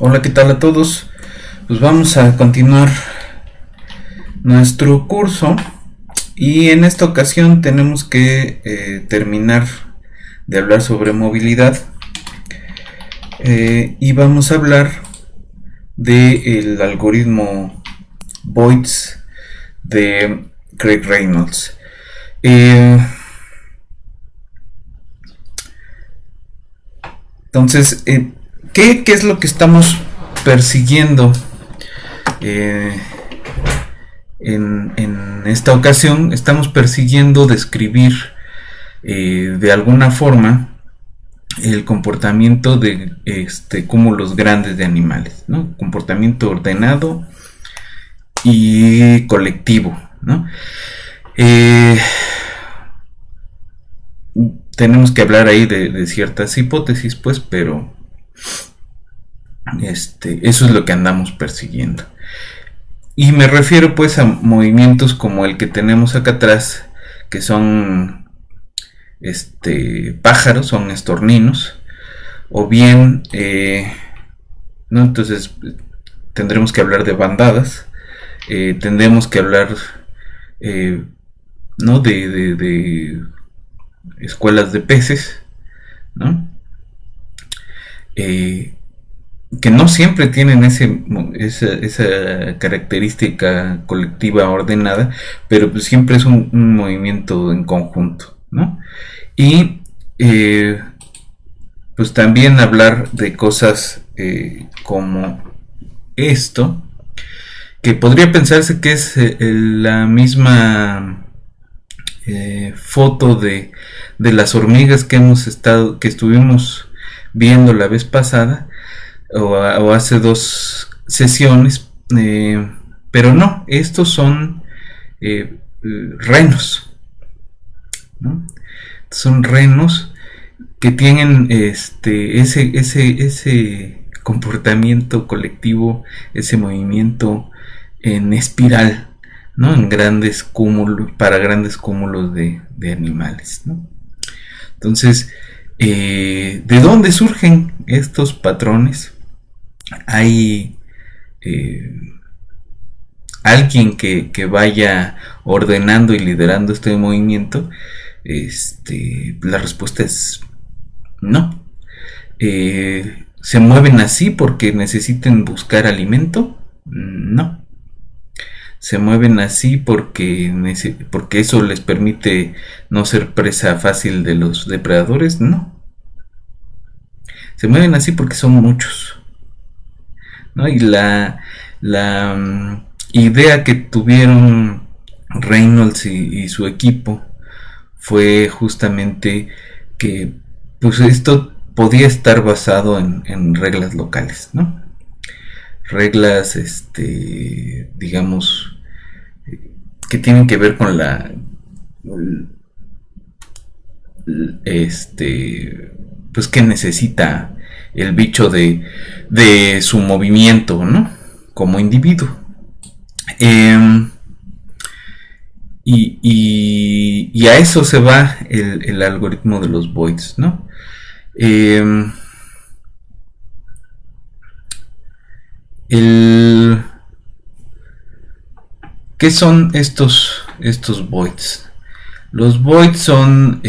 Hola, ¿qué tal a todos? Pues vamos a continuar nuestro curso y en esta ocasión tenemos que terminar de hablar sobre movilidad y vamos a hablar del algoritmo Boyds de Craig Reynolds. Entonces, ¿qué es lo que estamos persiguiendo en esta ocasión? Estamos persiguiendo describir de alguna forma el comportamiento de cúmulos grandes de animales, ¿no? Comportamiento ordenado y colectivo, ¿no? Tenemos que hablar ahí de ciertas hipótesis, pues, pero eso es lo que andamos persiguiendo. Y me refiero pues a movimientos como el que tenemos acá atrás, que son pájaros, son estorninos, o bien, ¿no? Entonces tendremos que hablar de bandadas, tendremos que hablar, ¿no? de escuelas de peces, ¿no? Que no siempre tienen esa característica colectiva ordenada, pero pues siempre es un movimiento en conjunto, ¿no? Y pues también hablar de cosas como esto, que podría pensarse que es la misma foto de las hormigas que estuvimos viendo la vez pasada, o hace dos sesiones, pero no, estos son renos, ¿no? Son renos que tienen ese comportamiento colectivo, ese movimiento en espiral, ¿no? En grandes cúmulos, para grandes cúmulos de animales, ¿no? Entonces, ¿de dónde surgen estos patrones? Hay alguien que vaya ordenando y liderando este movimiento. La respuesta es no. ¿Se mueven así porque necesiten buscar alimento? No. ¿Se mueven así porque eso les permite no ser presa fácil de los depredadores? No. Se mueven así porque son muchos, ¿no? Y la idea que tuvieron Reynolds y su equipo fue justamente que pues esto podía estar basado en reglas locales, ¿no? Reglas, digamos, que tienen que ver con pues que necesita el bicho de su movimiento, ¿no? Como individuo. Y a eso se va el algoritmo de los Boyds, ¿no? ¿Qué son estos Boyds? Los Boyds son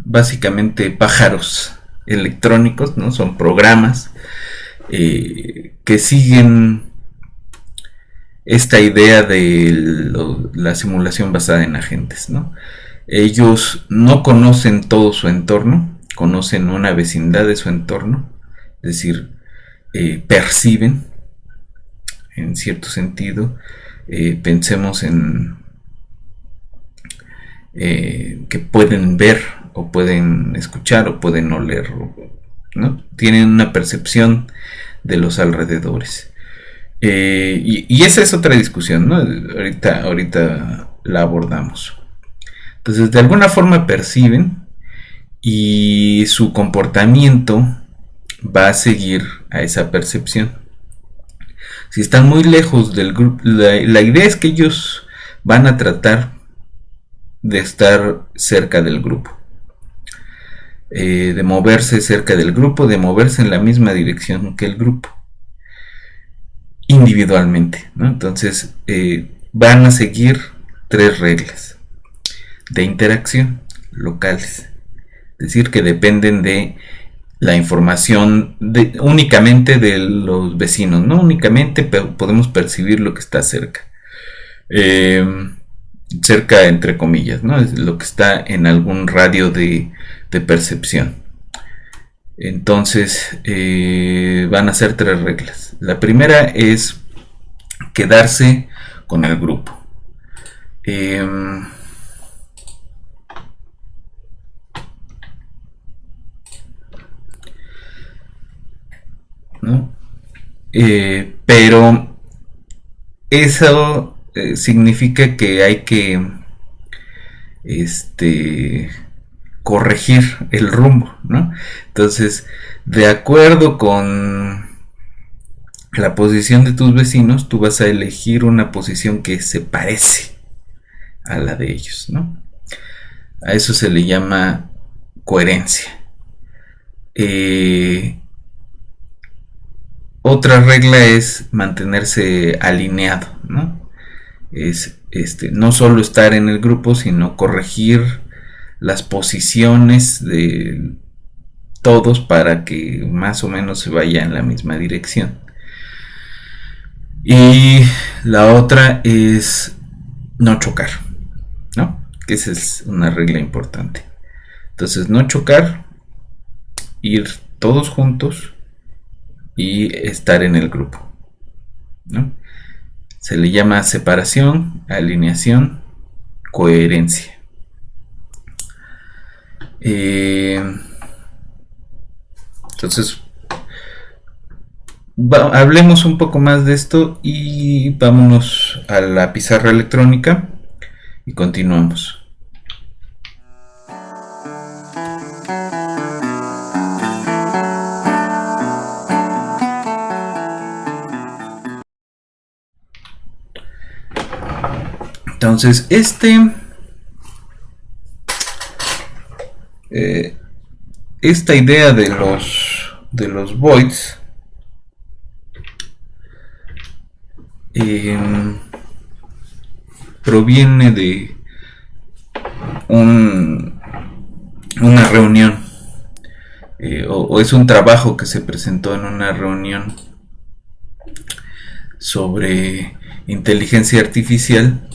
básicamente pájaros electrónicos, ¿no? Son programas que siguen esta idea de la simulación basada en agentes, ¿no? Ellos no conocen todo su entorno, conocen una vecindad de su entorno, es decir, perciben en cierto sentido. Pensemos en que pueden ver o pueden escuchar o pueden oler, ¿no? Tienen una percepción de los alrededores. Y esa es otra discusión, ¿no? Ahorita la abordamos. Entonces, de alguna forma perciben y su comportamiento va a seguir a esa percepción. Si están muy lejos del grupo, la idea es que ellos van a tratar de estar cerca del grupo. de moverse cerca del grupo, de moverse en la misma dirección que el grupo, individualmente, ¿no? Entonces van a seguir 3 reglas de interacción locales, es decir, que dependen de la información únicamente de los vecinos, no únicamente podemos percibir lo que está cerca. Cerca entre comillas, ¿no? Es lo que está en algún radio de percepción. Entonces van a ser 3 reglas. La primera es quedarse con el grupo. ¿No? Pero eso significa que hay que corregir el rumbo, ¿no? Entonces, de acuerdo con la posición de tus vecinos, tú vas a elegir una posición que se parece a la de ellos, ¿no? A eso se le llama coherencia. Otra regla es mantenerse alineado, ¿no? Es no solo estar en el grupo, sino corregir las posiciones de todos para que más o menos se vaya en la misma dirección. Y la otra es no chocar, ¿no? Que esa es una regla importante. Entonces, no chocar, ir todos juntos y estar en el grupo, ¿no? Se le llama separación, alineación, coherencia. Entonces, hablemos un poco más de esto y vámonos a la pizarra electrónica y continuamos. Entonces, esta idea de los voids proviene de una reunión o es un trabajo que se presentó en una reunión sobre inteligencia artificial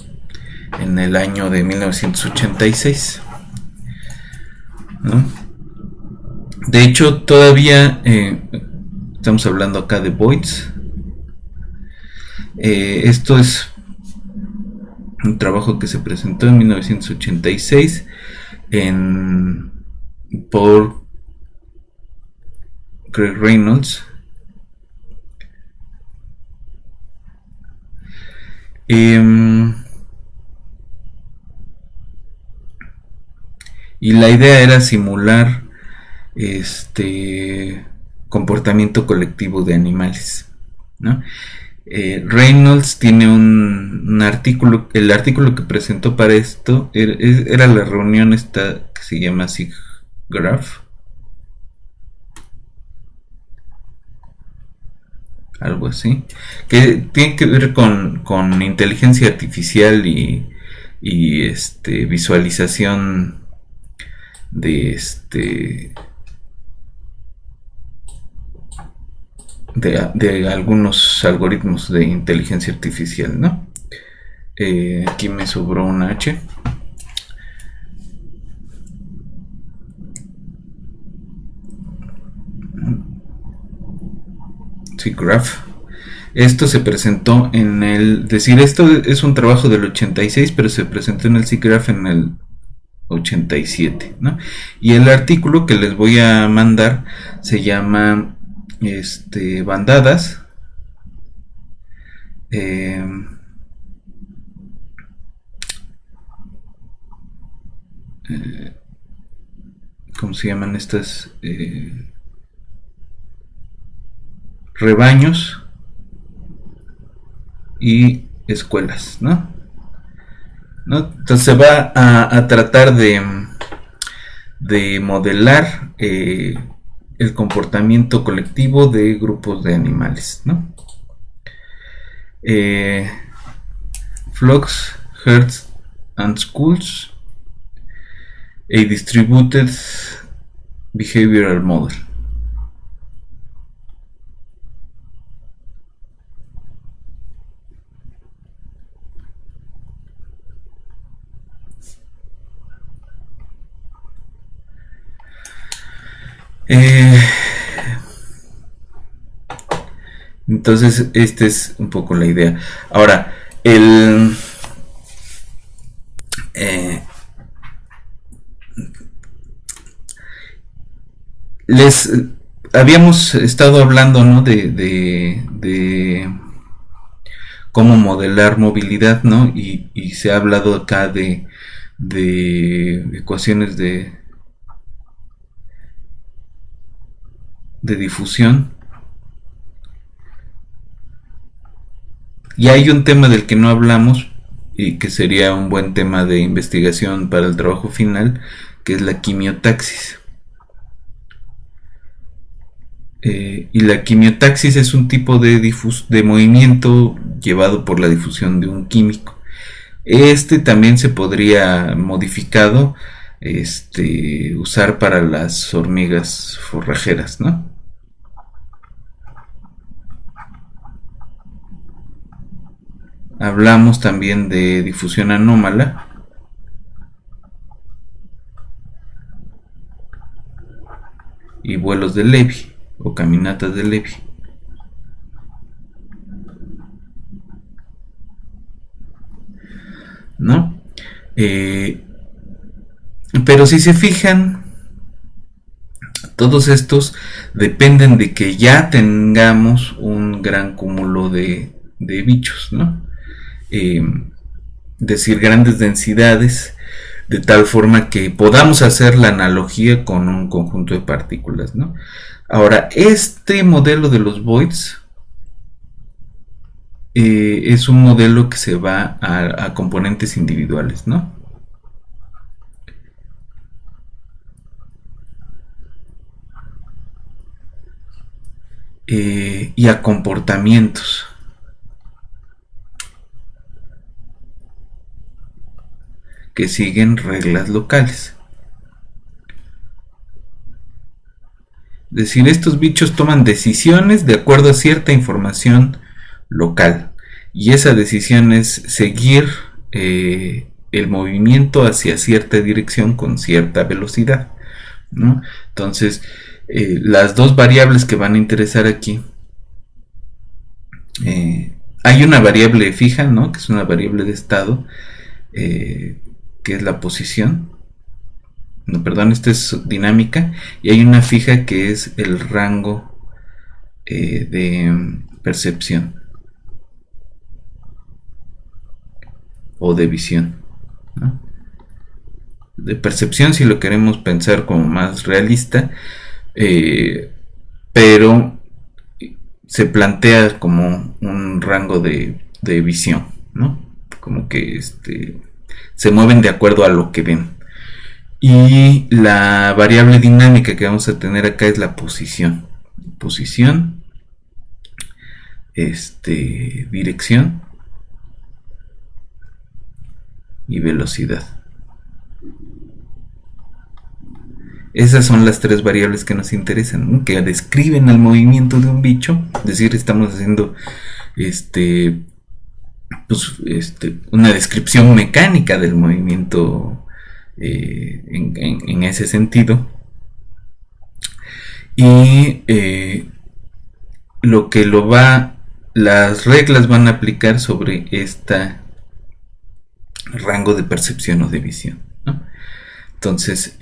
en el año de 1986, ¿no? De hecho, todavía estamos hablando acá de voids. Esto es un trabajo que se presentó en 1986 por Craig Reynolds. Y la idea era simular comportamiento colectivo de animales, ¿no? Reynolds tiene un artículo, el artículo que presentó para esto era la reunión esta que se llama SIGGRAPH, algo así, que tiene que ver con inteligencia artificial y visualización de algunos algoritmos de inteligencia artificial, ¿no? Aquí me sobró una H. SIGGRAPH. Esto se presentó esto es un trabajo del 86, pero se presentó en el SIGGRAPH en el 87, ¿no? Y el artículo que les voy a mandar se llama bandadas ¿cómo se llaman estas? Rebaños y escuelas, ¿no? Entonces se va a tratar de de modelar el comportamiento colectivo de grupos de animales, ¿no? Flocks, herds and schools, a distributed behavioral model. Entonces, esta es un poco la idea. Ahora, les habíamos estado hablando, ¿no? De cómo modelar movilidad, ¿no? Y se ha hablado acá de ecuaciones de difusión. Y hay un tema del que no hablamos y que sería un buen tema de investigación para el trabajo final, que es la quimiotaxis. Y la quimiotaxis es un tipo de movimiento llevado por la difusión de un químico. Este también se podría modificado usar para las hormigas forrajeras, ¿no? Hablamos también de difusión anómala. Y vuelos de Levy o caminatas de Levy. ¿No? Pero si se fijan, todos estos dependen de que ya tengamos un gran cúmulo de bichos, ¿no? Decir, grandes densidades, de tal forma que podamos hacer la analogía con un conjunto de partículas, ¿no? Ahora, este modelo de los voids es un modelo que se va a componentes individuales, ¿no? Y a comportamientos. Que siguen reglas locales. Es decir, estos bichos toman decisiones de acuerdo a cierta información local. Y esa decisión es seguir el movimiento hacia cierta dirección con cierta velocidad, ¿no? Entonces, las dos variables que van a interesar aquí, hay una variable fija, ¿no? Que es una variable de estado, que es la posición. No, perdón, esta es dinámica. Y hay una fija que es el rango de percepción o de visión, ¿no? De percepción, si lo queremos pensar como más realista, pero se plantea como un rango de visión, ¿no? Como que se mueven de acuerdo a lo que ven. Y la variable dinámica que vamos a tener acá es la posición. Posición, dirección y velocidad. Esas son las tres variables que nos interesan, ¿no? Que describen el movimiento de un bicho. Es decir, estamos haciendo una descripción mecánica del movimiento en ese sentido. Y las reglas van a aplicar sobre este rango de percepción o de visión, ¿no? Entonces,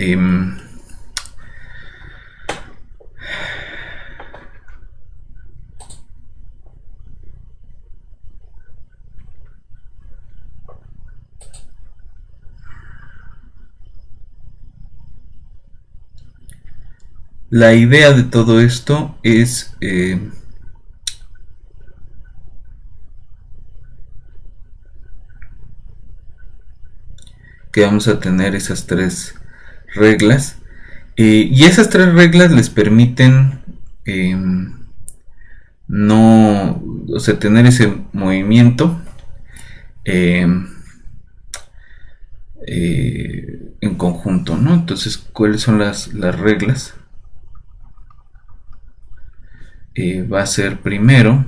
la idea de todo esto es que vamos a tener esas tres reglas Y esas tres reglas les permiten no, o sea, tener ese movimiento eh, en conjunto, ¿no? Entonces, ¿cuáles son las reglas? Va a ser primero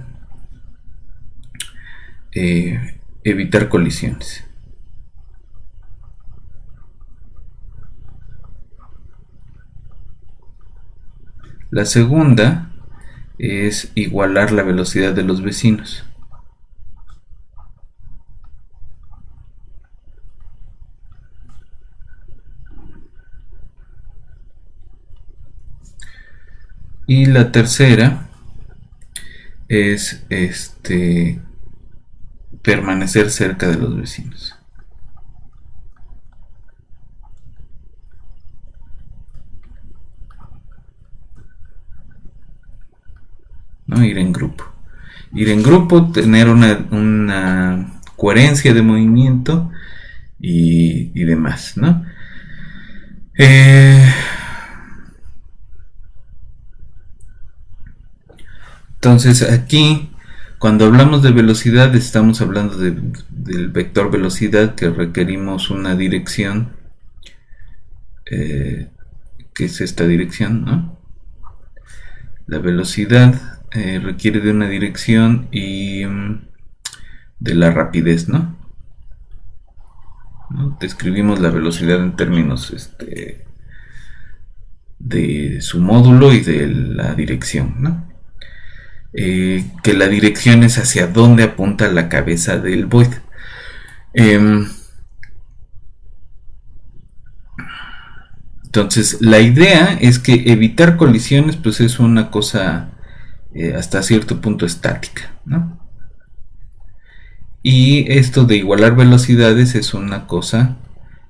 evitar colisiones. La segunda es igualar la velocidad de los vecinos. Y la tercera es permanecer cerca de los vecinos, ¿no? Ir en grupo. Ir en grupo, tener una coherencia de movimiento y demás, ¿no? Entonces aquí, cuando hablamos de velocidad, estamos hablando del vector velocidad, que requerimos una dirección, que es esta dirección, ¿no? La velocidad requiere de una dirección y de la rapidez, ¿no? Describimos la velocidad en términos de su módulo y de la dirección, ¿no? Que la dirección es hacia dónde apunta la cabeza del void. Entonces, la idea es que evitar colisiones pues es una cosa hasta cierto punto estática, ¿no? Y esto de igualar velocidades es una cosa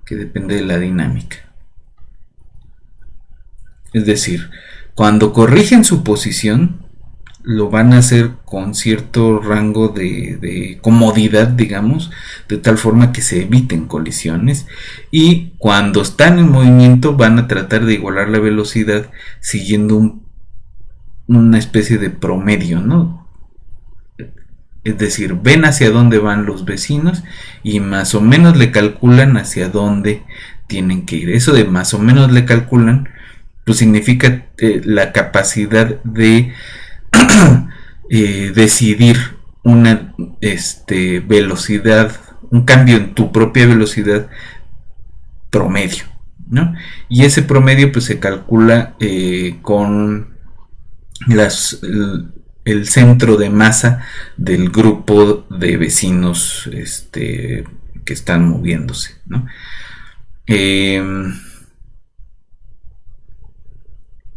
que depende de la dinámica. Es decir, cuando corrigen su posición, lo van a hacer con cierto rango de comodidad, digamos, de tal forma que se eviten colisiones. Y cuando están en movimiento van a tratar de igualar la velocidad siguiendo una especie de promedio, ¿no? Es decir, ven hacia dónde van los vecinos y más o menos le calculan hacia dónde tienen que ir. Eso de más o menos le calculan, pues significa la capacidad de decidir una velocidad, un cambio en tu propia velocidad promedio, ¿no? Y ese promedio pues se calcula con el centro de masa del grupo de vecinos que están moviéndose, ¿no?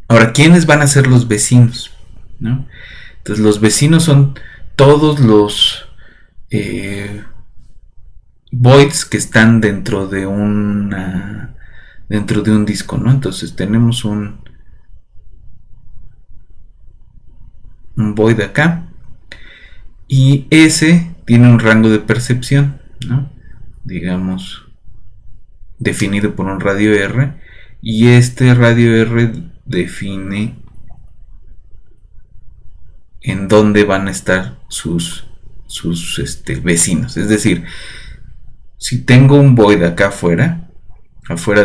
Ahora, ¿quiénes van a ser los vecinos? ¿No? Entonces, los vecinos son todos los voids que están dentro de un disco, ¿no? Entonces tenemos un void acá y ese tiene un rango de percepción, ¿no? Digamos definido por un radio R, y este radio R define en dónde van a estar sus vecinos. Es decir, si tengo un void acá afuera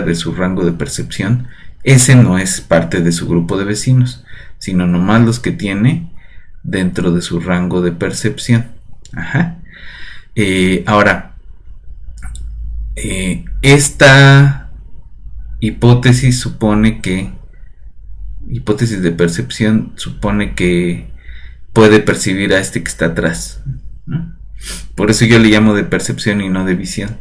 de su rango de percepción, ese no es parte de su grupo de vecinos, sino nomás los que tiene dentro de su rango de percepción. Ajá. Ahora, esta hipótesis hipótesis de percepción supone que puede percibir a este que está atrás, ¿no? Por eso yo le llamo de percepción y no de visión.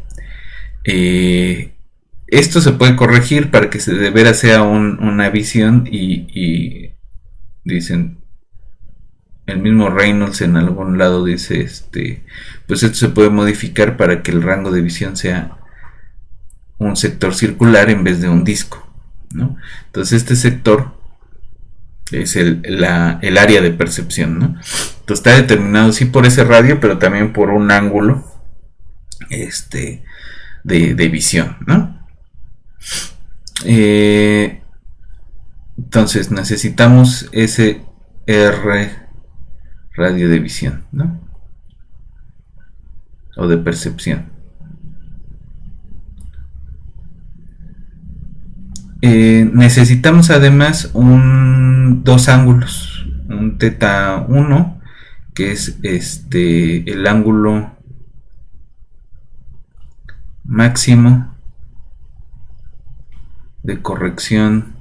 Esto se puede corregir para que de veras sea una visión y dicen, el mismo Reynolds en algún lado dice, pues esto se puede modificar para que el rango de visión sea un sector circular en vez de un disco, ¿no? Entonces este sector es el área de percepción, ¿no? Entonces está determinado sí por ese radio, pero también por un ángulo de visión, ¿no? Entonces necesitamos ese R radio de visión, ¿no? O de percepción. Necesitamos además dos ángulos, un teta 1, que es el ángulo máximo de corrección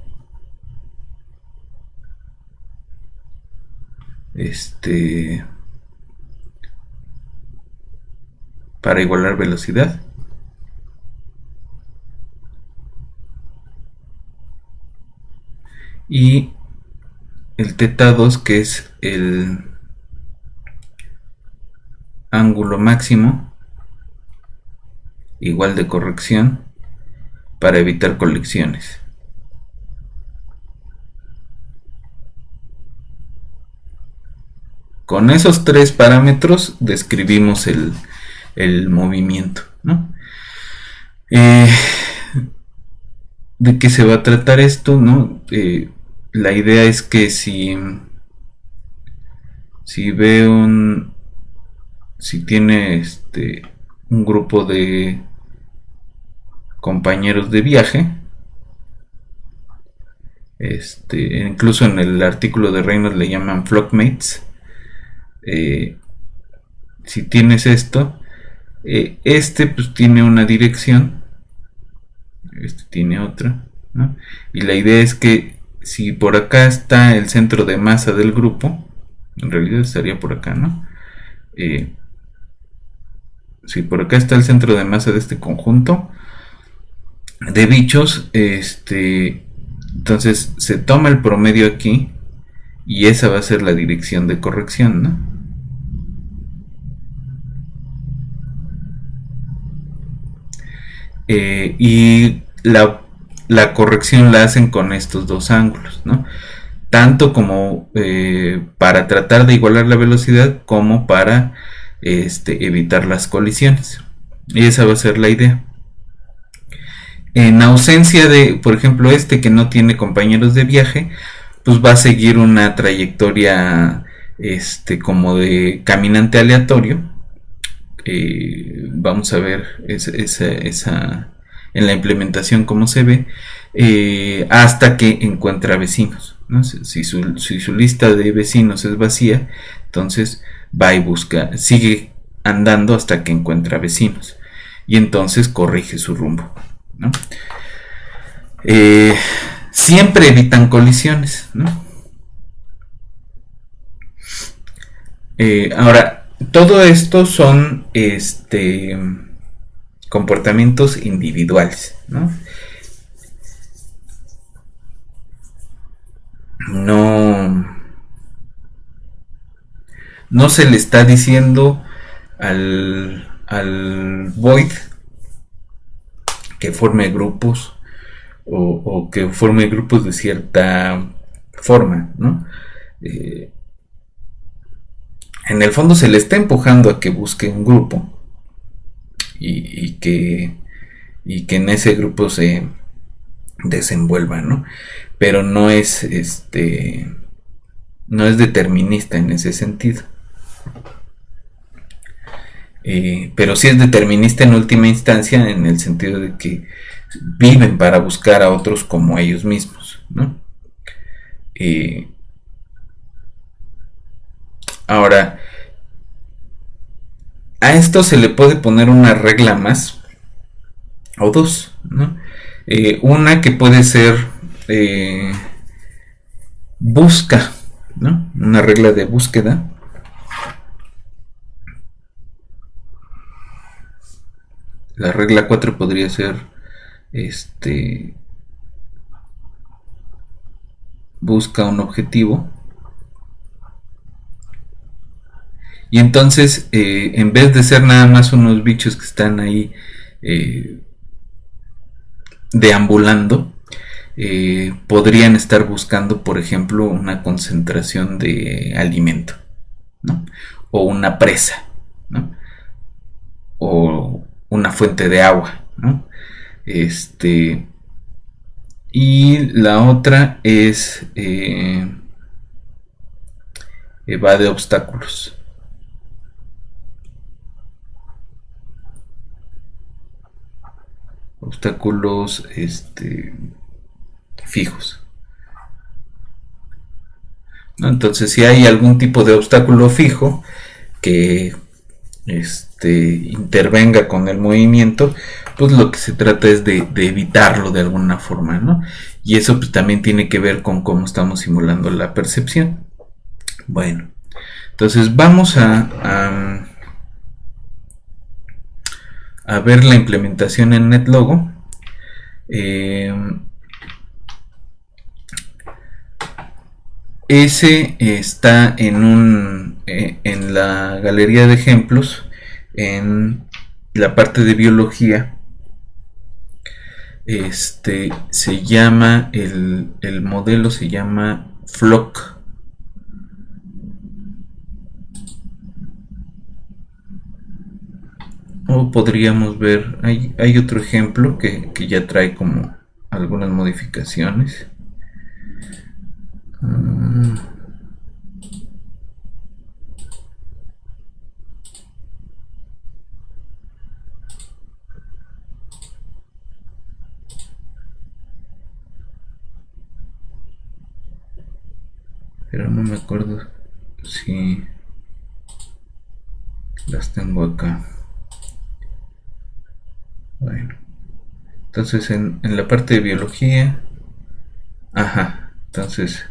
para igualar velocidad, y el teta 2, que es el ángulo máximo igual de corrección para evitar colecciones. Con esos tres parámetros describimos el movimiento, ¿no? ¿De qué se va a tratar esto, no? La idea es que si tiene un grupo de compañeros de viaje, incluso en el artículo de Reynolds le llaman flockmates. Si tienes esto, pues tiene una dirección, tiene otra, ¿no? Y la idea es que si por acá está el centro de masa del grupo, en realidad estaría por acá, ¿no? Si por acá está el centro de masa de este conjunto de bichos, entonces se toma el promedio aquí y esa va a ser la dirección de corrección, ¿no? Y la corrección la hacen con estos dos ángulos, ¿no? Tanto como para tratar de igualar la velocidad, como para evitar las colisiones. Y esa va a ser la idea. En ausencia de, por ejemplo, que no tiene compañeros de viaje, pues va a seguir una trayectoria como de caminante aleatorio. Vamos a ver esa en la implementación cómo se ve, hasta que encuentra vecinos, ¿no? Si su lista de vecinos es vacía, entonces va y busca, sigue andando hasta que encuentra vecinos y entonces corrige su rumbo, ¿no? Siempre evitan colisiones, ¿no? Ahora, todo esto son comportamientos individuales, ¿no? No se le está diciendo al Void que forme grupos o que forme grupos de cierta forma, ¿no? En el fondo se le está empujando a que busque un grupo y que en ese grupo se desenvuelva, ¿no? Pero no es determinista en ese sentido. Pero sí es determinista en última instancia, en el sentido de que viven para buscar a otros como ellos mismos, ¿no? Ahora, a esto se le puede poner una regla más, o dos, ¿no? Una que puede ser busca, ¿no? Una regla de búsqueda. La regla 4 podría ser busca un objetivo. Y entonces, en vez de ser nada más unos bichos que están ahí deambulando, podrían estar buscando, por ejemplo, una concentración de alimento, ¿no? O una presa, ¿no? O una fuente de agua, ¿no? Y la otra es evade obstáculos. Obstáculos fijos, ¿no? Entonces, si hay algún tipo de obstáculo fijo que intervenga con el movimiento, pues lo que se trata es de evitarlo de alguna forma, ¿no? Y eso pues también tiene que ver con cómo estamos simulando la percepción. Bueno, entonces vamos a ver la implementación en NetLogo. Ese está en la galería de ejemplos, en la parte de biología. Se llama, el modelo se llama Flock. O podríamos ver, hay otro ejemplo que ya trae como algunas modificaciones. Pero no me acuerdo si las tengo acá. Bueno, entonces en la parte de biología, ajá, entonces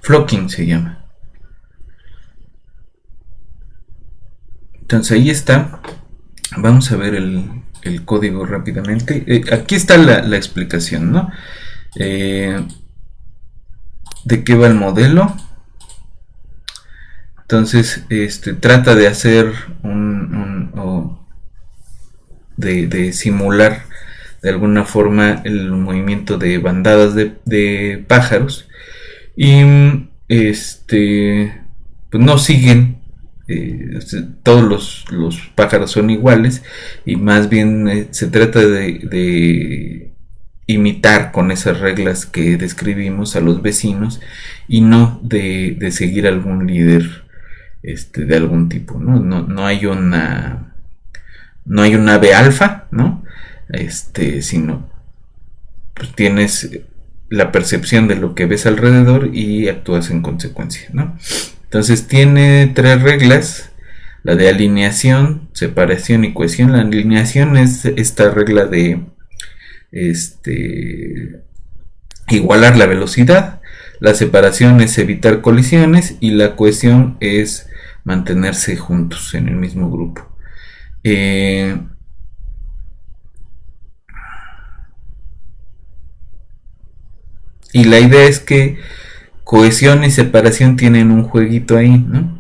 flocking se llama. Entonces ahí está. Vamos a ver el código rápidamente. Aquí está la explicación, ¿no? De qué va el modelo. Entonces, trata de hacer de simular de alguna forma el movimiento de bandadas de pájaros. Y pues no siguen, todos los pájaros son iguales, y más bien se trata de imitar con esas reglas que describimos a los vecinos, y no de seguir algún líder de algún tipo, ¿no? No hay un ave alfa, ¿no? Sino pues tienes la percepción de lo que ves alrededor y actúas en consecuencia, ¿no? Entonces tiene 3 reglas: la de alineación, separación y cohesión. La alineación es esta regla de igualar la velocidad. La separación es evitar colisiones, y la cohesión es mantenerse juntos en el mismo grupo. Y la idea es que cohesión y separación tienen un jueguito ahí, ¿no?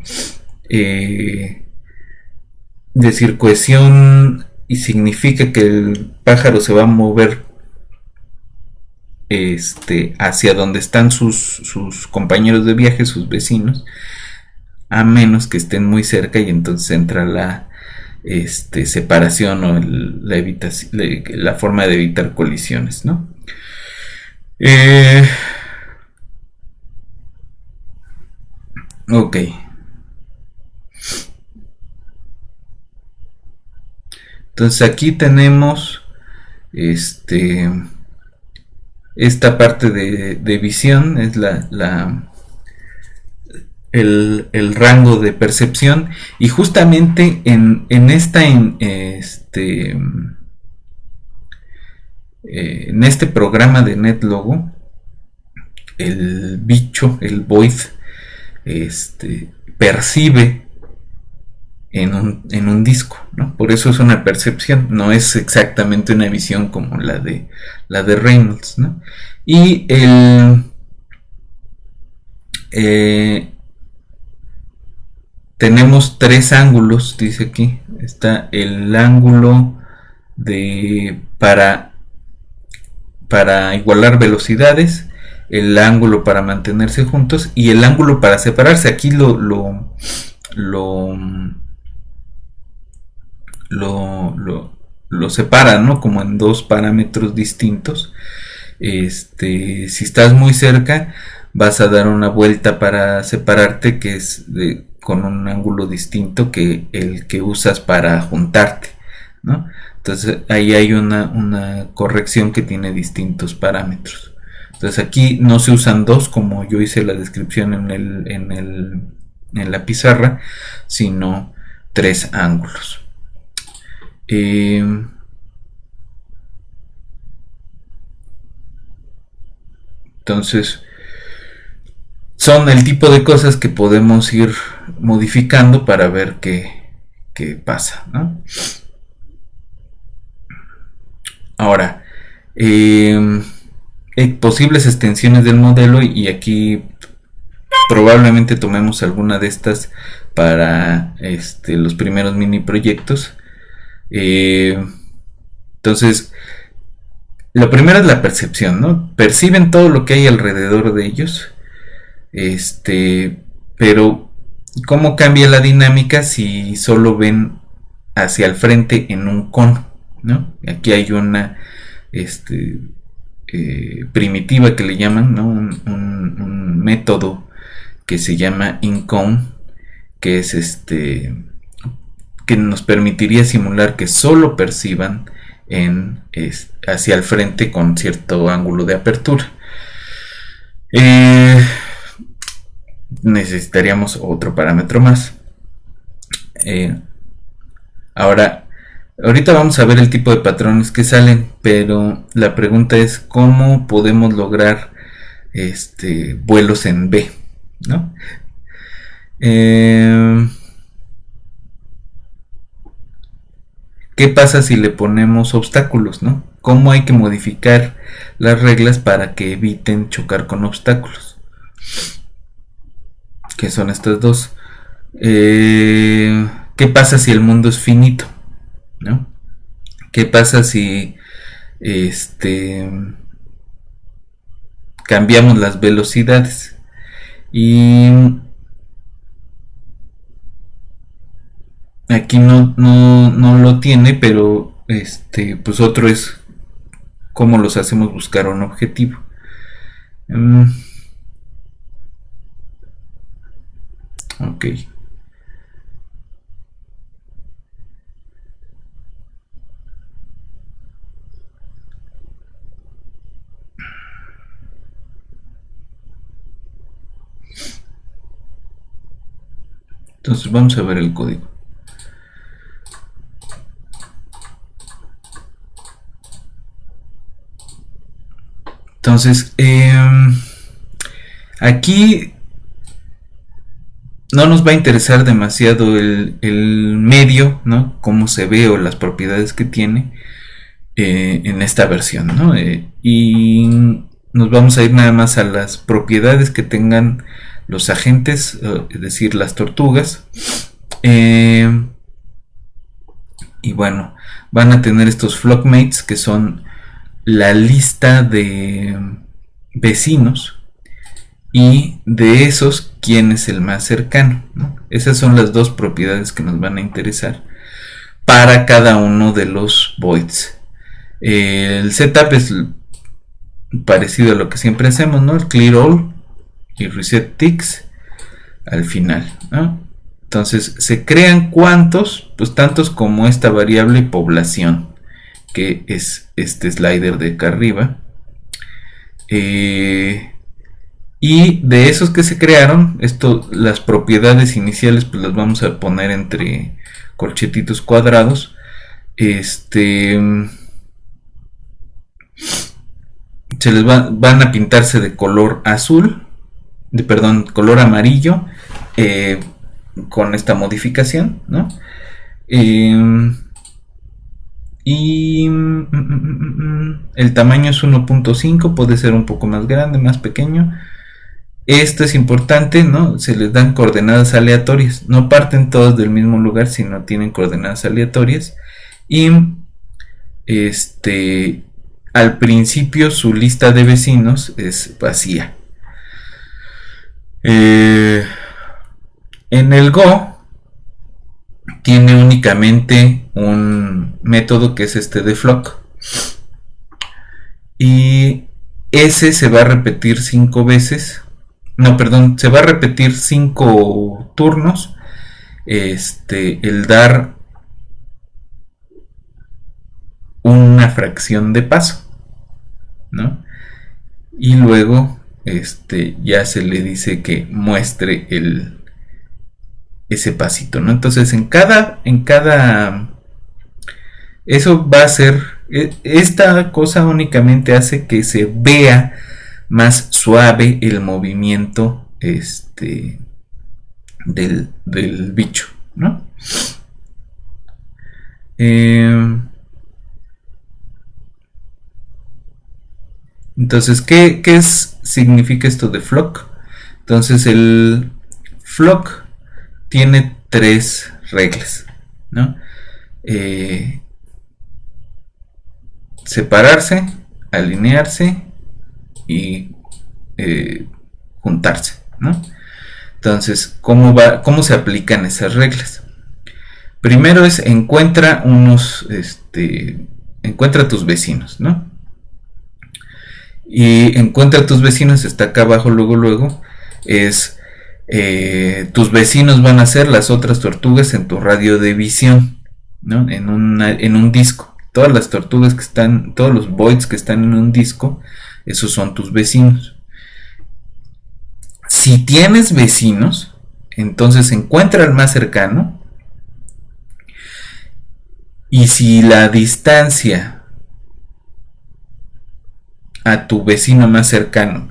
Decir cohesión y significa que el pájaro se va a mover hacia donde están sus compañeros de viaje, sus vecinos, a menos que estén muy cerca, y entonces entra la separación o la forma de evitar colisiones, ¿no? Ok. Entonces aquí tenemos esta parte de visión, es el rango de percepción, y justamente en este programa de NetLogo, el bicho, el Void, percibe en un disco, ¿no? Por eso es una percepción, no es exactamente una visión como la de Reynolds, ¿no? Y tenemos 3 ángulos, dice aquí. Está el ángulo para igualar velocidades, el ángulo para mantenerse juntos y el ángulo para separarse. Aquí lo lo separa, ¿no? Como en dos parámetros distintos. Si estás muy cerca, vas a dar una vuelta para separarte, que es con un ángulo distinto que el que usas para juntarte, ¿no? Entonces ahí hay una corrección que tiene distintos parámetros. Entonces aquí no se usan dos, como yo hice la descripción en la pizarra, sino tres ángulos. Entonces son el tipo de cosas que podemos ir modificando para ver qué pasa, ¿no? Ahora, posibles extensiones del modelo, y aquí probablemente tomemos alguna de estas para los primeros mini proyectos. Entonces, lo primero es la percepción, ¿no? Perciben todo lo que hay alrededor de ellos. Pero ¿cómo cambia la dinámica si solo ven hacia el frente en un cono, ¿no? Aquí hay una primitiva que le llaman, ¿no? Un método que se llama InCone, que es que nos permitiría simular que solo perciban hacia el frente con cierto ángulo de apertura. Necesitaríamos otro parámetro más. Ahorita vamos a ver el tipo de patrones que salen, pero la pregunta es cómo podemos lograr vuelos en B, ¿no? ¿Qué pasa si le ponemos obstáculos, ¿no? ¿Cómo hay que modificar las reglas para que eviten chocar con obstáculos? Que son estas dos. ¿Qué pasa si el mundo es finito, ¿no? ¿Qué pasa si cambiamos las velocidades? Y aquí no lo tiene, pero pues otro es cómo los hacemos buscar un objetivo. Ok. Entonces vamos a ver el código. Entonces, aquí no nos va a interesar demasiado el medio, ¿no? Cómo se ve o las propiedades que tiene en esta versión, ¿no? Y nos vamos a ir nada más a las propiedades que tengan los agentes, es decir, las tortugas. Y bueno, van a tener estos flockmates, que son la lista de vecinos, y de esos quién es el más cercano, ¿no? Esas son las dos propiedades que nos van a interesar para cada uno de los voids. El setup es parecido a lo que siempre hacemos, ¿no? El clear all y reset ticks al final, ¿no? Entonces se crean cuantos, pues tantos como esta variable población, que es este slider de acá arriba. Y de esos que se crearon, las propiedades iniciales pues las vamos a poner entre corchetitos cuadrados. Se les van a pintarse de color azul, color amarillo, con esta modificación, ¿no? Y el tamaño es 1.5, puede ser un poco más grande, más pequeño. Esto es importante, ¿no? Se les dan coordenadas aleatorias, no parten todos del mismo lugar, sino tienen coordenadas aleatorias. Y al principio su lista de vecinos es vacía. En el Go tiene únicamente un método que es este de flock. Y ese se va a repetir 5 veces. No, perdón, se va a repetir 5 turnos. El dar una fracción de paso, ¿no? Y luego ya se le dice que muestre ese pasito, ¿no? Entonces en cada eso va a ser, esta cosa únicamente hace que se vea más suave el movimiento del bicho, ¿no? Entonces, ¿qué significa esto de flock? Entonces, el flock tiene 3 reglas, ¿no? Separarse, alinearse y juntarse, ¿no? Entonces, ¿cómo se aplican esas reglas? Primero es encuentra tus vecinos, ¿no? Y encuentra tus vecinos, está acá abajo, luego, es tus vecinos van a ser las otras tortugas en tu radio de visión, ¿no? En un disco. Todas las tortugas que están, todos los voids que están en un disco, esos son tus vecinos. Si tienes vecinos, entonces encuentra al más cercano. Y si la distancia a tu vecino más cercano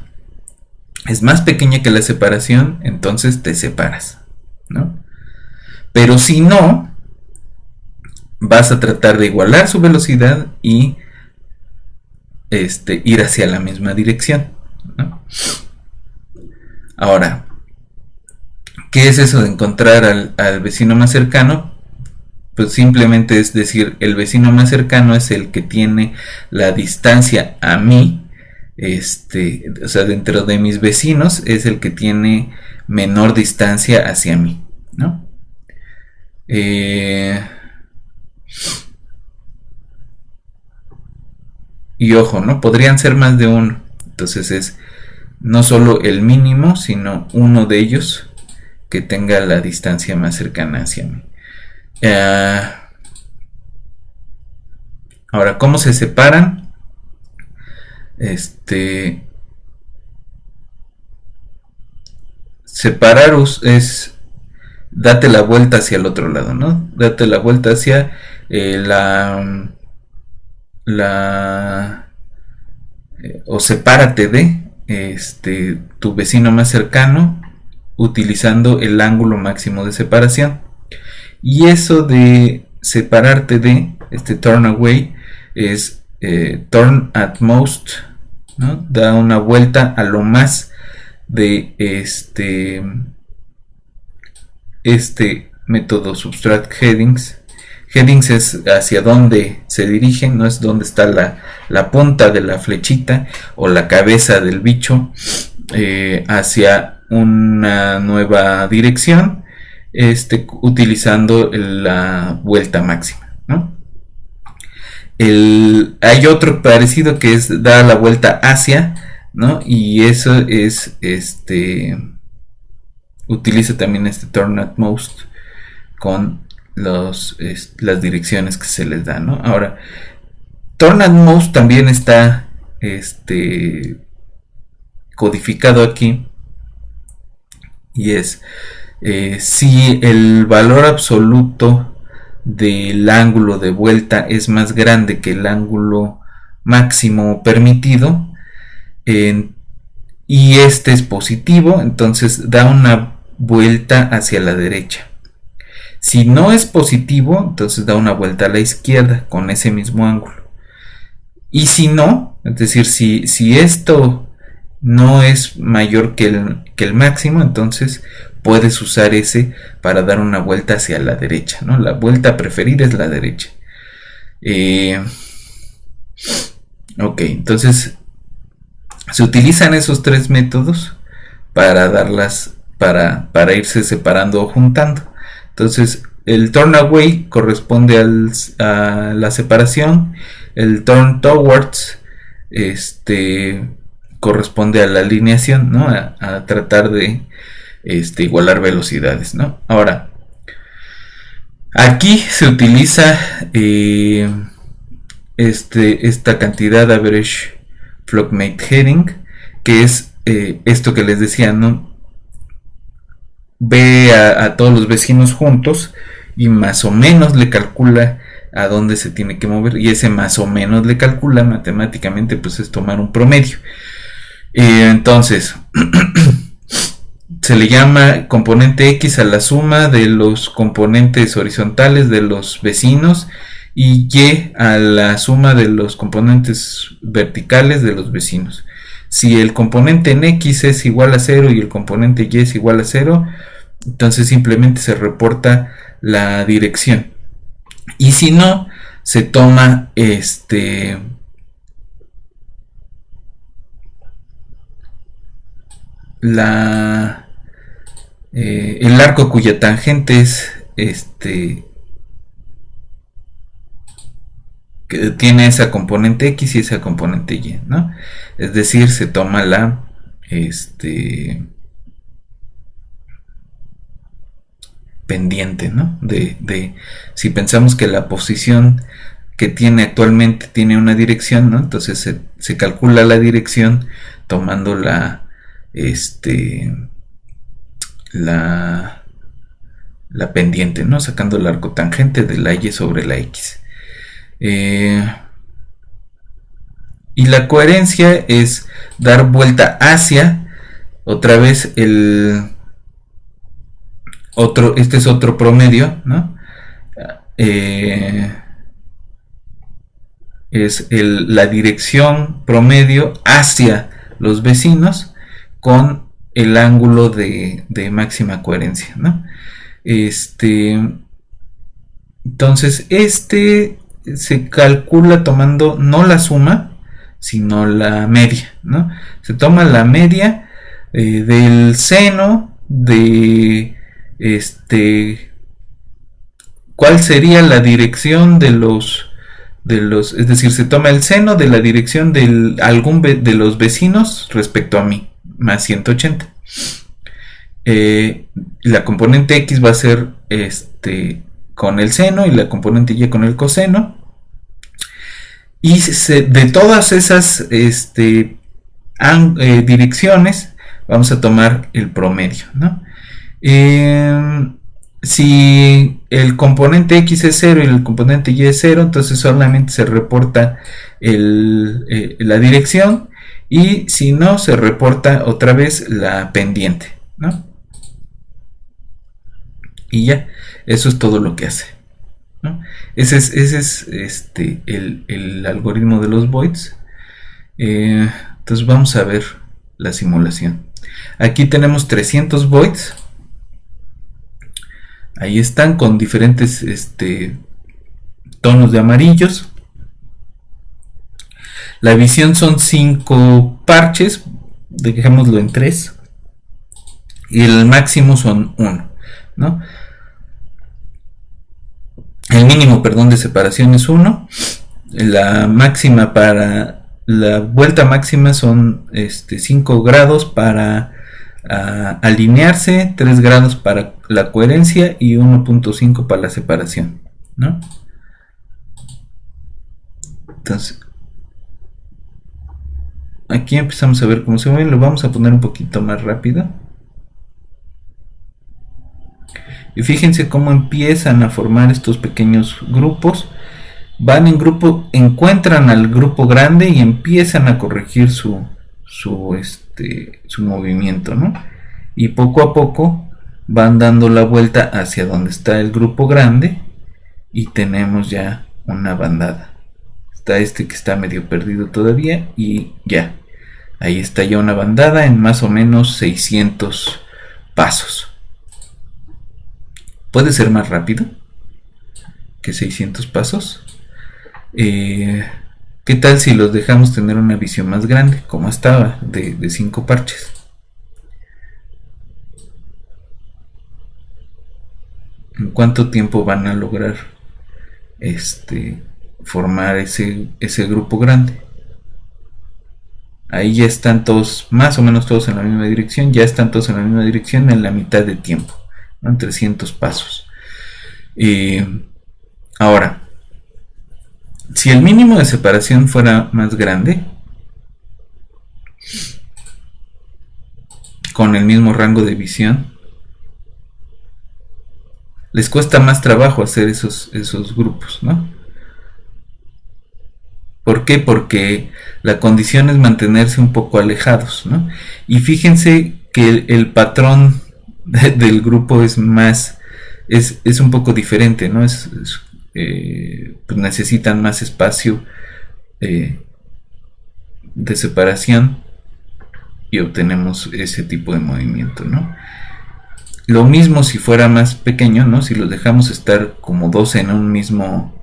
es más pequeña que la separación, entonces te separas, ¿no? Pero si no, vas a tratar de igualar su velocidad y ir hacia la misma dirección, ¿no? Ahora, ¿qué es eso de encontrar al vecino más cercano? Pues simplemente es decir, el vecino más cercano es el que tiene la distancia a mí, o sea, dentro de mis vecinos es el que tiene menor distancia hacia mí, ¿no? Y ojo, ¿no? Podrían ser más de uno. Entonces es no solo el mínimo, sino uno de ellos que tenga la distancia más cercana hacia mí. Ahora, ¿cómo se separan? Separar es date la vuelta hacia el otro lado, ¿no? Date la vuelta hacia o sepárate de tu vecino más cercano utilizando el ángulo máximo de separación. Y eso de separarte de turn away es turn at most, ¿no? Da una vuelta a lo más de método subtract headings. Headings es hacia dónde se dirigen, no es dónde está la punta de la flechita o la cabeza del bicho hacia una nueva dirección, utilizando la vuelta máxima, ¿no? Hay otro parecido que es dar la vuelta hacia, ¿no? Y eso es utiliza también turn at most con las direcciones que se les da, ¿no? Ahora, turn at most también está codificado aquí y es si el valor absoluto del ángulo de vuelta es más grande que el ángulo máximo permitido y es positivo, entonces da una vuelta hacia la derecha. Si no es positivo, entonces da una vuelta a la izquierda con ese mismo ángulo. Y si no, es decir, si esto no es mayor que el máximo, entonces puedes usar ese para dar una vuelta hacia la derecha, ¿no? La vuelta preferida es la derecha. Ok, entonces se utilizan esos 3 métodos para darlas, para irse separando o juntando. Entonces, el turn away corresponde a la separación, el turn towards corresponde a la alineación, ¿no? A tratar de igualar velocidades, ¿no? Ahora, aquí se utiliza esta cantidad de average flockmate heading, que es esto que les decía, ¿no? Ve a todos los vecinos juntos y más o menos le calcula a dónde se tiene que mover, y ese más o menos le calcula matemáticamente, pues es tomar un promedio. Entonces se le llama componente X a la suma de los componentes horizontales de los vecinos y Y a la suma de los componentes verticales de los vecinos. Si el componente en X es igual a 0 y el componente Y es igual a 0, entonces simplemente se reporta la dirección. Y si no, se toma el arco cuya tangente es que tiene esa componente X y esa componente Y, ¿no? Es decir, se toma la pendiente, ¿no? De si pensamos que la posición que tiene actualmente tiene una dirección, ¿no? Entonces se calcula la dirección tomando la pendiente, ¿no? Sacando el arco tangente de la Y sobre la X. Y la coherencia es dar vuelta hacia otra vez este es otro promedio, ¿no? Es la dirección promedio hacia los vecinos con el ángulo de máxima coherencia, ¿no? Entonces se calcula tomando no la suma, sino la media, ¿no? Se toma la media del seno de cuál sería la dirección de los es decir, se toma el seno de la dirección de los vecinos respecto a mí, más 180. La componente X va a ser con el seno y la componente Y con el coseno. Y de todas esas direcciones vamos a tomar el promedio, ¿no? Si el componente X es 0 y el componente Y es 0, entonces solamente se reporta la dirección, y si no, se reporta otra vez la pendiente, ¿no? Y ya, eso es todo lo que hace, ¿no? Ese es el algoritmo de los voids. Entonces vamos a ver la simulación. Aquí tenemos 300 voids. Ahí están con diferentes tonos de amarillos. La visión son 5 parches, dejémoslo en 3. Y el máximo son 1, ¿no? El mínimo, perdón, de separación es 1. La máxima para la vuelta máxima son 5 grados para alinearse, 3 grados para la coherencia y 1.5 para la separación, ¿no? Entonces aquí empezamos a ver cómo se mueve. Lo vamos a poner un poquito más rápido. Y fíjense cómo empiezan a formar estos pequeños grupos. Van en grupo, encuentran al grupo grande y empiezan a corregir su movimiento, ¿no? Y poco a poco van dando la vuelta hacia donde está el grupo grande y tenemos ya una bandada. Está que está medio perdido todavía y ya. Ahí está ya una bandada en más o menos 600 pasos. ¿Puede ser más rápido que 600 pasos? ¿Qué tal si los dejamos tener una visión más grande, como estaba, de 5 parches? en cuánto tiempo van a lograr formar ese grupo grande. Ahí ya están todos, más o menos todos en la misma dirección, ya están todos en la misma dirección en la mitad de tiempo, ¿no? En 300 pasos. Ahora, si el mínimo de separación fuera más grande, con el mismo rango de visión, les cuesta más trabajo hacer esos grupos, ¿no? ¿Por qué? Porque la condición es mantenerse un poco alejados, ¿no? Y fíjense que el patrón del grupo es más, es un poco diferente, ¿no? Pues necesitan más espacio de separación y obtenemos ese tipo de movimiento, ¿no? Lo mismo si fuera más pequeño, ¿no? Si los dejamos estar como dos en un mismo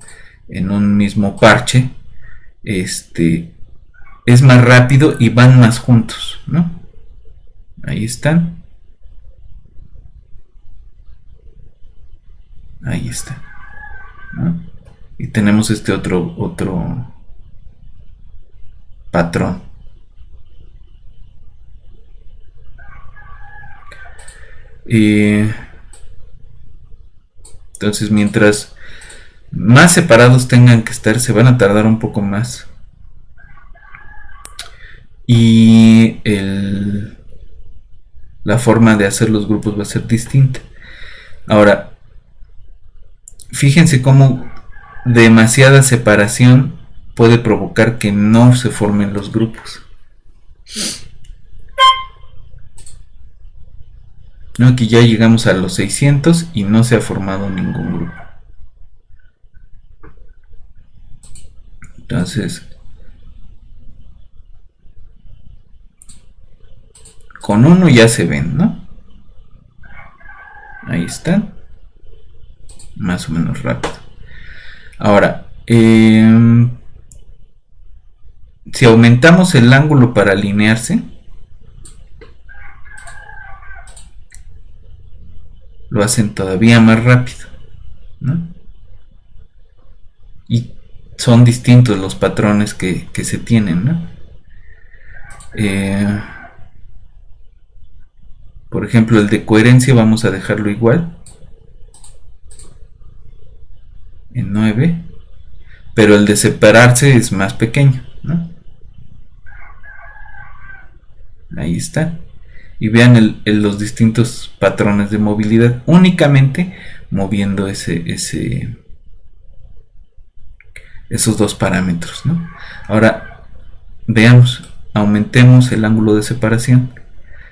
parche, es más rápido y van más juntos, ¿no? Ahí están. Ahí está, ¿no? Y tenemos este otro patrón. Entonces, mientras más separados tengan que estar, se van a tardar un poco más. Y la forma de hacer los grupos va a ser distinta. Ahora, fíjense cómo demasiada separación puede provocar que no se formen los grupos. ¿No? Aquí ya llegamos a los 600 y no se ha formado ningún grupo. Entonces, con uno ya se ven, ¿no? Ahí están. Más o menos rápido. Ahora, si aumentamos el ángulo para alinearse, lo hacen todavía más rápido, ¿no? Y son distintos los patrones que se tienen, ¿no? Por ejemplo, el de coherencia vamos a dejarlo igual, en 9, pero el de separarse es más pequeño, ¿no? Ahí está. Y vean los distintos patrones de movilidad, únicamente moviendo esos dos parámetros, ¿no? Ahora, veamos, aumentemos el ángulo de separación.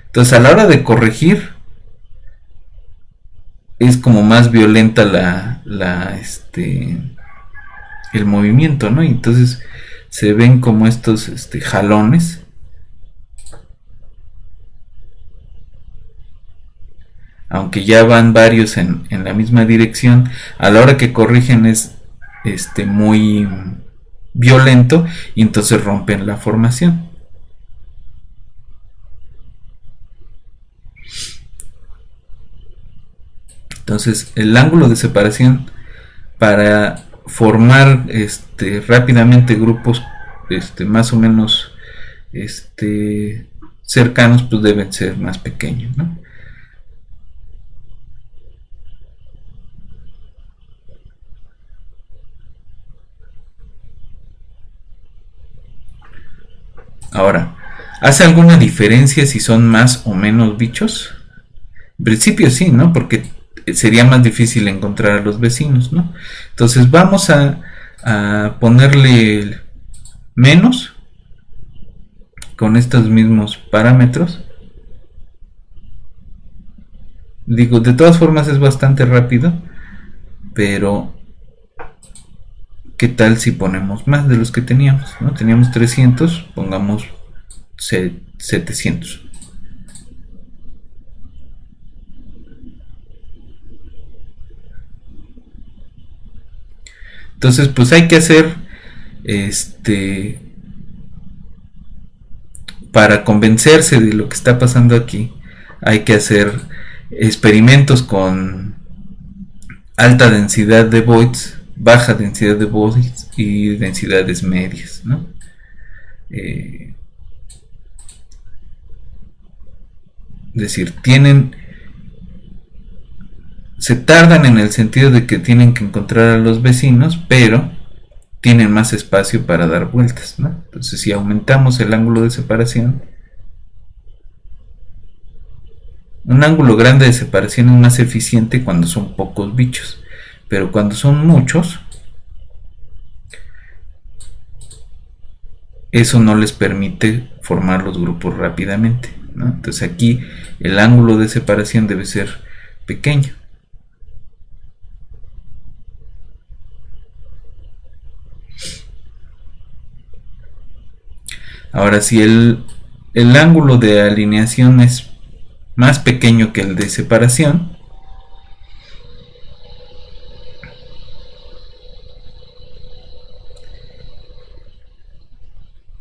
Entonces, a la hora de corregir, es como más violenta el movimiento, ¿no? Y entonces se ven como estos jalones. Aunque ya van varios en la misma dirección, a la hora que corrigen es muy violento y entonces rompen la formación. Entonces el ángulo de separación para formar rápidamente grupos más o menos cercanos, pues deben ser más pequeños, ¿no? Ahora, ¿hace alguna diferencia si son más o menos bichos? En principio sí, ¿no? Porque sería más difícil encontrar a los vecinos, ¿no? Entonces vamos a ponerle menos con estos mismos parámetros. Digo, de todas formas es bastante rápido, pero ¿qué tal si ponemos más de los que teníamos? ¿No? Teníamos 300, pongamos 700. Entonces, pues hay que hacer para convencerse de lo que está pasando aquí, hay que hacer experimentos con alta densidad de voids, baja densidad de voids y densidades medias, ¿no? Es decir, se tardan en el sentido de que tienen que encontrar a los vecinos, pero tienen más espacio para dar vueltas, ¿no? Entonces, si aumentamos el ángulo de separación, un ángulo grande de separación es más eficiente cuando son pocos bichos, pero cuando son muchos, eso no les permite formar los grupos rápidamente, ¿no? Entonces aquí el ángulo de separación debe ser pequeño. Ahora, si el ángulo de alineación es más pequeño que el de separación,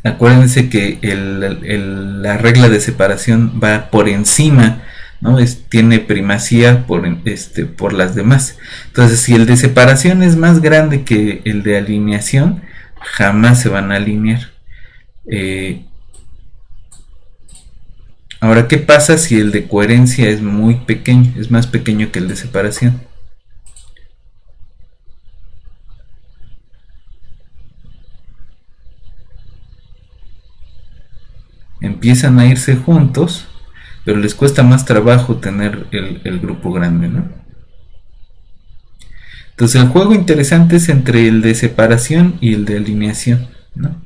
acuérdense que la regla de separación va por encima, ¿no? Tiene primacía por las demás. Entonces, si el de separación es más grande que el de alineación, jamás se van a alinear. Ahora, ¿qué pasa si el de coherencia es muy pequeño? Es más pequeño que el de separación. Empiezan a irse juntos, pero les cuesta más trabajo tener el grupo grande, ¿no? Entonces el juego interesante es entre el de separación y el de alineación, ¿no?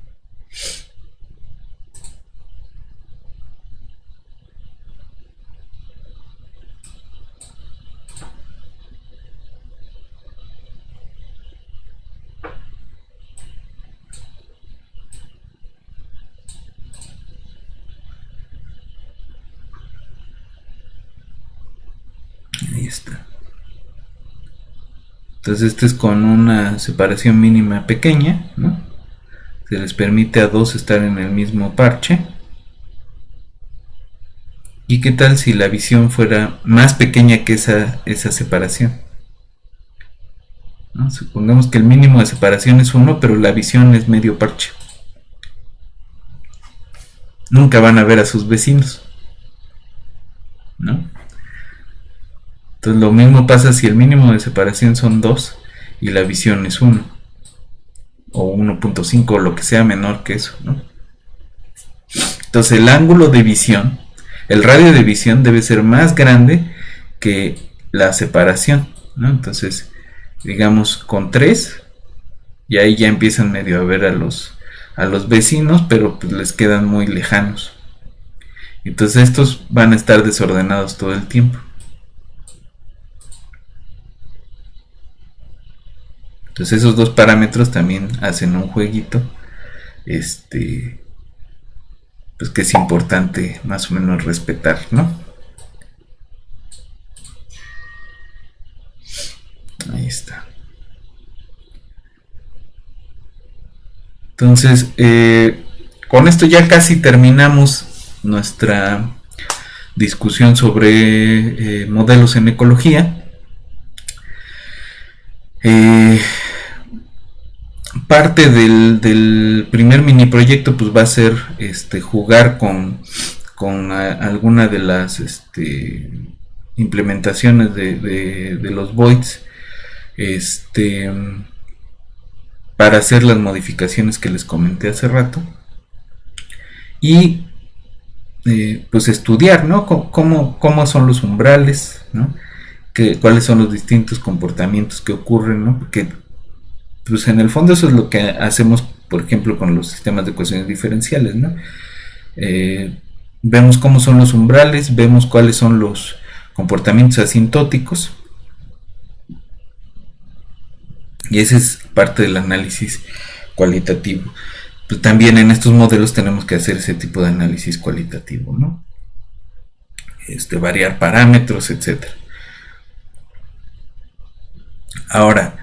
Ahí está. Entonces este es con una separación mínima pequeña, ¿no? Se les permite a dos estar en el mismo parche. ¿Y qué tal si la visión fuera más pequeña que esa separación? ¿No? Supongamos que el mínimo de separación es 1, pero la visión es medio parche. Nunca van a ver a sus vecinos, ¿no? Entonces lo mismo pasa si el mínimo de separación son 2 y la visión es 1 o 1.5 o lo que sea menor que eso, ¿no? Entonces el ángulo de visión, el radio de visión debe ser más grande que la separación, ¿no? Entonces digamos con 3 y ahí ya empiezan medio a ver a los vecinos, pero pues les quedan muy lejanos. Entonces estos van a estar desordenados todo el tiempo. Entonces esos dos parámetros también hacen un jueguito, pues que es importante más o menos respetar, ¿no? Ahí está. Entonces, con esto ya casi terminamos nuestra discusión sobre modelos en ecología. Parte del primer mini proyecto pues va a ser jugar con alguna de las implementaciones de los voids para hacer las modificaciones que les comenté hace rato y pues estudiar, ¿no? Cómo son los umbrales, ¿no? Cuáles son los distintos comportamientos que ocurren, ¿no? Porque pues en el fondo eso es lo que hacemos, por ejemplo, con los sistemas de ecuaciones diferenciales, ¿no? Vemos cómo son los umbrales, vemos cuáles son los comportamientos asintóticos y ese es parte del análisis cualitativo. Pues también en estos modelos tenemos que hacer ese tipo de análisis cualitativo, ¿no? Variar parámetros, etcétera. Ahora,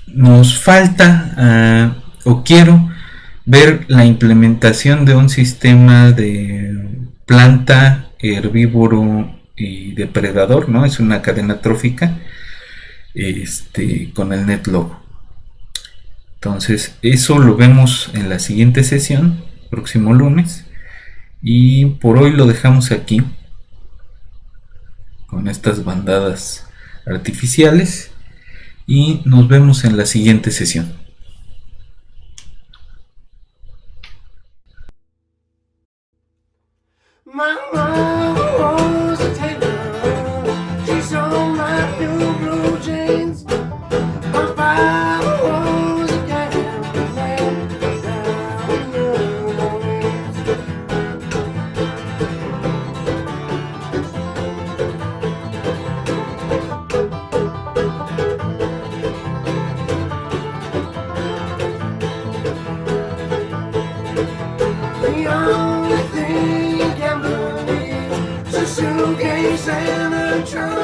nos falta o quiero ver la implementación de un sistema de planta herbívoro y depredador, ¿no? Es una cadena trófica con el NetLogo. Entonces, eso lo vemos en la siguiente sesión, próximo lunes. Y por hoy lo dejamos aquí con estas bandadas artificiales y nos vemos en la siguiente sesión. My mama was a tailor. She sewed my new blue jeans. My father was a gambler down in New Orleans. The only thing a gambler needs is a suitcase and a trunk.